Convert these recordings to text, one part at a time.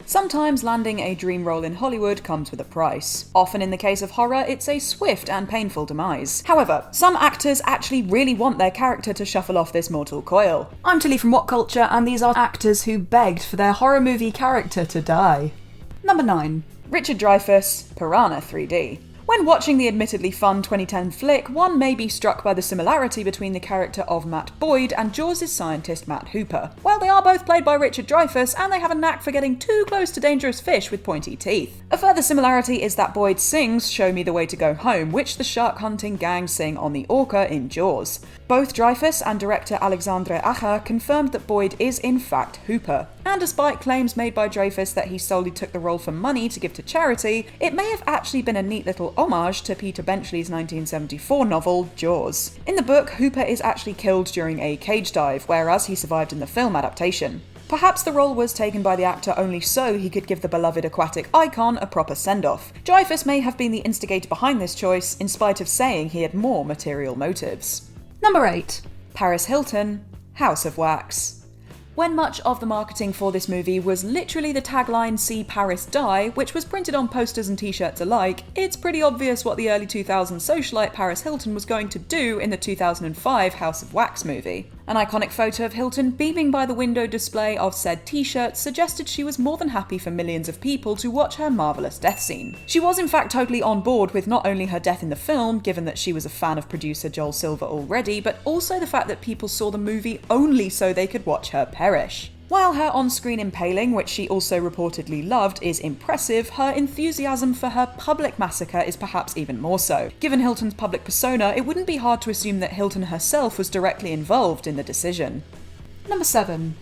Sometimes landing a dream role in Hollywood comes with a price. Often in the case of horror, it's a swift and painful demise. However, some actors actually really want their character to shuffle off this mortal coil. I'm Tilly from What Culture, and these are actors who begged for their horror movie character to die. Number 9. Richard Dreyfuss, Piranha 3D. When watching the admittedly fun 2010 flick, one may be struck by the similarity between the character of Matt Boyd and Jaws' scientist Matt Hooper. Well, they are both played by Richard Dreyfuss, and they have a knack for getting too close to dangerous fish with pointy teeth. A further similarity is that Boyd sings Show Me the Way to Go Home, which the shark hunting gang sing on the orca in Jaws. Both Dreyfuss and director Alexandre Aja confirmed that Boyd is in fact Hooper. And despite claims made by Dreyfuss that he solely took the role for money to give to charity, it may have actually been a neat little homage to Peter Benchley's 1974 novel, Jaws. In the book, Hooper is actually killed during a cage dive, whereas he survived in the film adaptation. Perhaps the role was taken by the actor only so he could give the beloved aquatic icon a proper send-off. Dreyfuss may have been the instigator behind this choice, in spite of saying he had more material motives. Number 8. Paris Hilton, House of Wax. When much of the marketing for this movie was literally the tagline "See Paris Die," which was printed on posters and t-shirts alike, it's pretty obvious what the early 2000s socialite Paris Hilton was going to do in the 2005 House of Wax movie. An iconic photo of Hilton beaming by the window display of said t-shirt suggested she was more than happy for millions of people to watch her marvellous death scene. She was in fact totally on board with not only her death in the film, given that she was a fan of producer Joel Silver already, but also the fact that people saw the movie only so they could watch her perish. While her on-screen impaling, which she also reportedly loved, is impressive, her enthusiasm for her public massacre is perhaps even more so. Given Hilton's public persona, it wouldn't be hard to assume that Hilton herself was directly involved in the decision. Number 7.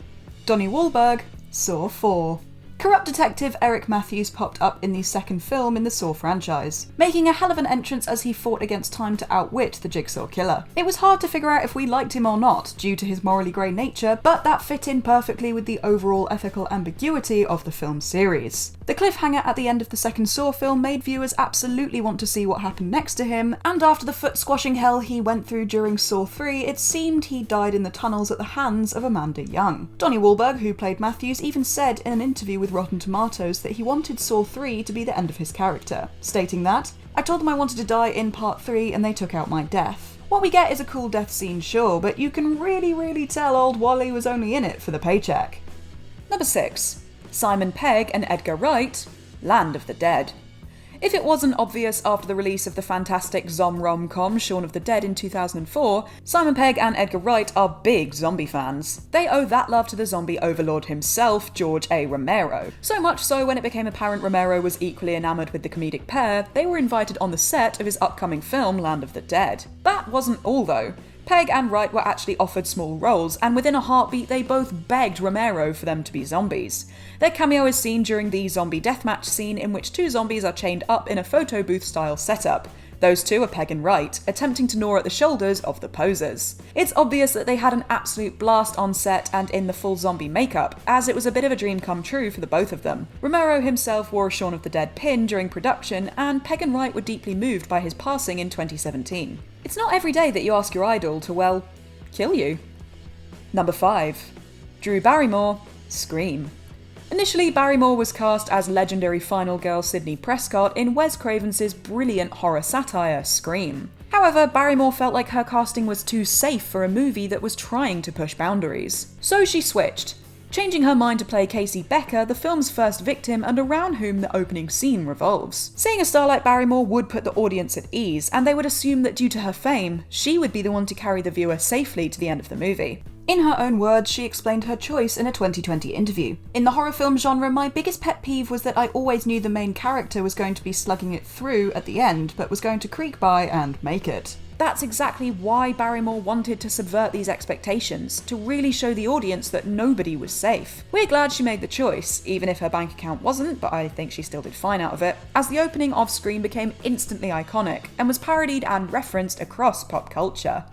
Donnie Wahlberg, Saw 4. Corrupt detective Eric Matthews popped up in the second film in the Saw franchise, making a hell of an entrance as he fought against time to outwit the Jigsaw Killer. It was hard to figure out if we liked him or not, due to his morally grey nature, but that fit in perfectly with the overall ethical ambiguity of the film series. The cliffhanger at the end of the second Saw film made viewers absolutely want to see what happened next to him, and after the foot-squashing hell he went through during Saw 3, it seemed he died in the tunnels at the hands of Amanda Young. Donnie Wahlberg, who played Matthews, even said in an interview with Rotten Tomatoes that he wanted Saw 3 to be the end of his character, stating that, "I told them I wanted to die in part 3 and they took out my death. What we get is a cool death scene, sure, but you can really tell old Wally was only in it for the paycheck." Number 6. Simon Pegg and Edgar Wright, Land of the Dead. If it wasn't obvious after the release of the fantastic rom-com Shaun of the Dead in 2004, Simon Pegg and Edgar Wright are big zombie fans. They owe that love to the zombie overlord himself, George A. Romero. So much so when it became apparent Romero was equally enamoured with the comedic pair, they were invited on the set of his upcoming film Land of the Dead. That wasn't all though. Pegg and Wright were actually offered small roles, and within a heartbeat they both begged Romero for them to be zombies. Their cameo is seen during the zombie deathmatch scene in which two zombies are chained up in a photo booth style setup. Those two are Pegg and Wright, attempting to gnaw at the shoulders of the posers. It's obvious that they had an absolute blast on set and in the full zombie makeup, as it was a bit of a dream come true for the both of them. Romero himself wore a Shaun of the Dead pin during production, and Pegg and Wright were deeply moved by his passing in 2017. It's not every day that you ask your idol to, well, kill you. Number 5. Drew Barrymore, Scream. Initially, Barrymore was cast as legendary final girl Sidney Prescott in Wes Craven's brilliant horror satire, Scream. However, Barrymore felt like her casting was too safe for a movie that was trying to push boundaries. So she switched, changing her mind to play Casey Becker, the film's first victim and around whom the opening scene revolves. Seeing a star like Barrymore would put the audience at ease, and they would assume that due to her fame, she would be the one to carry the viewer safely to the end of the movie. In her own words, she explained her choice in a 2020 interview. "In the horror film genre, my biggest pet peeve was that I always knew the main character was going to be slugging it through at the end, but was going to creak by and make it." That's exactly why Barrymore wanted to subvert these expectations, to really show the audience that nobody was safe. We're glad she made the choice, even if her bank account wasn't, but I think she still did fine out of it, as the opening of Scream became instantly iconic, and was parodied and referenced across pop culture.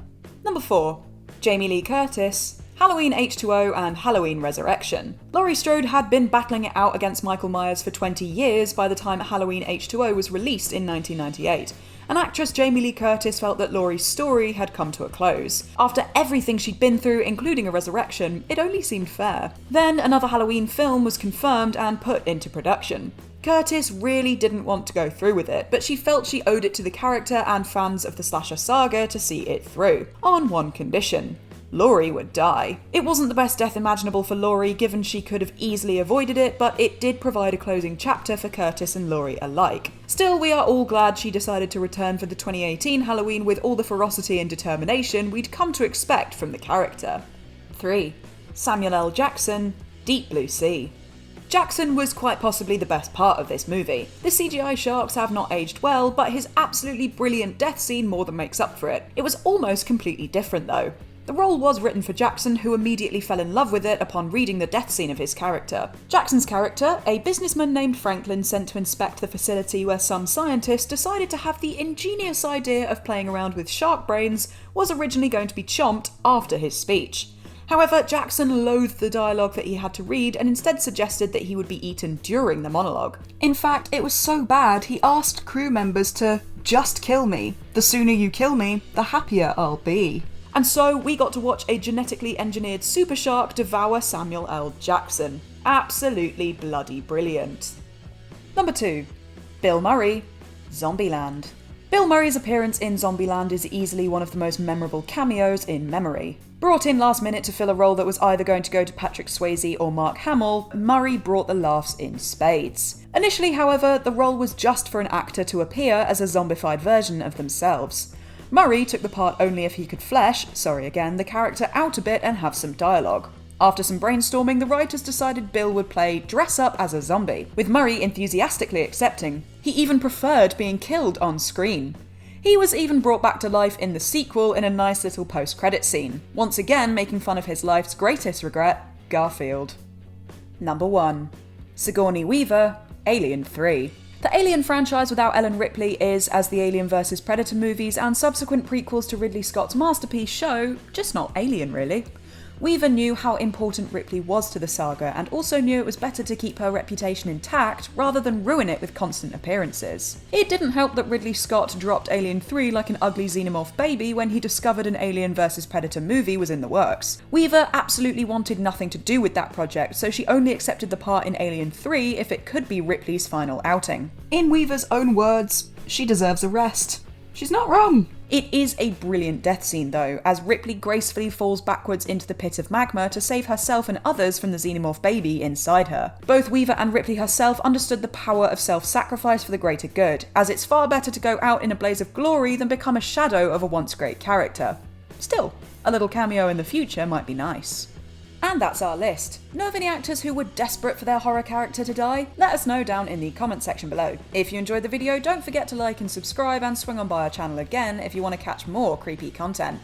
Number 4. Jamie Lee Curtis, Halloween H2O and Halloween Resurrection. Laurie Strode had been battling it out against Michael Myers for 20 years by the time Halloween H2O was released in 1998, and actress Jamie Lee Curtis felt that Laurie's story had come to a close. After everything she'd been through, including a resurrection, it only seemed fair. Then another Halloween film was confirmed and put into production. Curtis really didn't want to go through with it, but she felt she owed it to the character and fans of the slasher saga to see it through, on one condition. Laurie would die. It wasn't the best death imaginable for Laurie, given she could have easily avoided it, but it did provide a closing chapter for Curtis and Laurie alike. Still, we are all glad she decided to return for the 2018 Halloween with all the ferocity and determination we'd come to expect from the character. 3. Samuel L. Jackson, Deep Blue Sea. Jackson was quite possibly the best part of this movie. The CGI sharks have not aged well, but his absolutely brilliant death scene more than makes up for it. It was almost completely different though. The role was written for Jackson, who immediately fell in love with it upon reading the death scene of his character. Jackson's character, a businessman named Franklin sent to inspect the facility where some scientists decided to have the ingenious idea of playing around with shark brains, was originally going to be chomped after his speech. However, Jackson loathed the dialogue that he had to read and instead suggested that he would be eaten during the monologue. In fact, it was so bad he asked crew members to just kill me. The sooner you kill me, the happier I'll be. And so we got to watch a genetically engineered super shark devour Samuel L. Jackson. Absolutely bloody brilliant. Number 2. Bill Murray, Zombieland. Bill Murray's appearance in Zombieland is easily one of the most memorable cameos in memory. Brought in last minute to fill a role that was either going to go to Patrick Swayze or Mark Hamill, Murray brought the laughs in spades. Initially, however, the role was just for an actor to appear as a zombified version of themselves. Murray took the part only if he could flesh, the character out a bit and have some dialogue. After some brainstorming, the writers decided Bill would play dress up as a zombie, with Murray enthusiastically accepting. He even preferred being killed on screen. He was even brought back to life in the sequel in a nice little post-credit scene, once again making fun of his life's greatest regret, Garfield. Number 1. Sigourney Weaver, Alien 3. The Alien franchise without Ellen Ripley is, as the Alien vs Predator movies and subsequent prequels to Ridley Scott's masterpiece show, just not Alien really. Weaver knew how important Ripley was to the saga and also knew it was better to keep her reputation intact rather than ruin it with constant appearances. It didn't help that Ridley Scott dropped Alien 3 like an ugly xenomorph baby when he discovered an Alien vs Predator movie was in the works. Weaver absolutely wanted nothing to do with that project, so she only accepted the part in Alien 3 if it could be Ripley's final outing. In Weaver's own words, she deserves a rest. She's not wrong. It is a brilliant death scene though, as Ripley gracefully falls backwards into the pit of magma to save herself and others from the xenomorph baby inside her. Both Weaver and Ripley herself understood the power of self-sacrifice for the greater good, as it's far better to go out in a blaze of glory than become a shadow of a once great character. Still, a little cameo in the future might be nice. And that's our list. Know of any actors who were desperate for their horror character to die? Let us know down in the comment section below. If you enjoyed the video, don't forget to like and subscribe and swing on by our channel again if you want to catch more creepy content.